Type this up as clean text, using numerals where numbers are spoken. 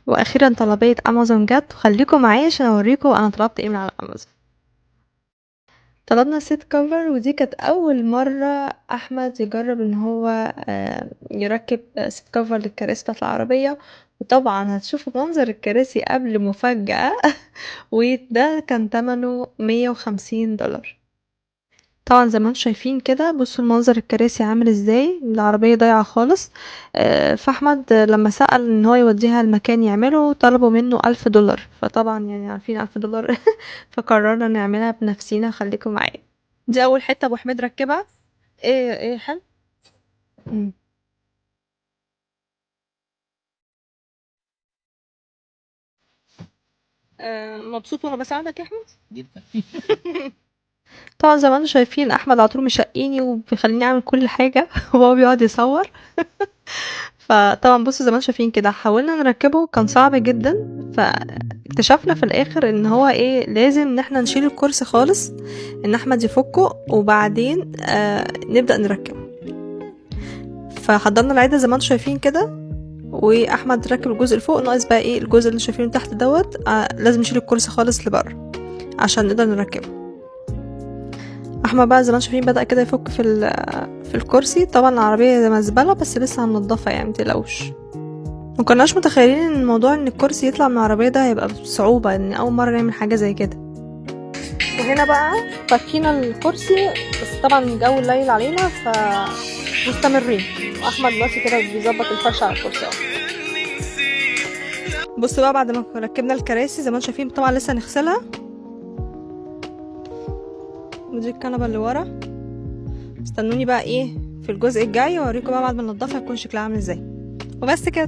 واخيرا طلبية امازون جت، وخليكم معايا عشان اوريكم انا طلبت ايه من على امازون. طلبنا سيت كفر، ودي كانت اول مرة احمد يجرب ان هو يركب سيت كفر للكراسي بتاعت العربية. وطبعا هتشوفوا منظر الكراسي قبل مفاجأة. وده كان تمنه $150. طبعا زي ما انتم شايفين كده، بصوا المنظر الكراسي عامل ازاي، العربية ضايعة خالص. فاحمد لما سأل ان هو يوديها المكان يعمله، طلبوا منه $1000. فطبعا يعني عارفين $1000. فقررنا نعملها بنفسينا. خليكم معايا. دي اول حتة ابو حميد ركبها. ايه حلو. مم. مبسوط وانا بساعدك يا احمد جدا. طبعا زي ما انتم شايفين احمد على طول مشقيني وبيخليني اعمل كل حاجه. وهو بيقعد يصور. فطبعا بصوا زي ما انتم شايفين كده، حاولنا نركبه كان صعب جدا. فاكتشفنا في الاخر ان هو ايه، لازم ان احنا نشيل الكرسي خالص، ان احمد يفكه وبعدين نبدأ نركبه. فحضرنا العدة زي ما انتم شايفين كده، واحمد ركب الجزء اللي فوق، ناقص بقى ايه الجزء اللي شايفينه تحت دوت. لازم نشيل الكرسي خالص لبره عشان نقدر نركبه. احمد بقى زي ما انتم شايفين بدأ كده يفك في الكرسي. طبعا العربية زي ما زبالة، بس لسه هننضفها يعني متقلقوش. مكناش متخيلين ان الموضوع ان الكرسي يطلع من العربية ده هيبقى بصعوبة، ان اول مرة نعمل حاجة زي كده. وهنا بقى فكينا الكرسي، بس طبعا الجو الليل علينا مستمرين. واحمد دلوقتي كده بيظبط الفرش على الكرسي اهو. بصوا بقى بعد ما ركبنا الكراسي زي ما انتم شايفين، طبعا لسه هنغسلها. ودي الكنبه اللي ورا. استنوني بقى ايه في الجزء الجاي، واوريكم بقى بعد ما ننضفها هيكون شكلها عامل ازاي. وبس كده.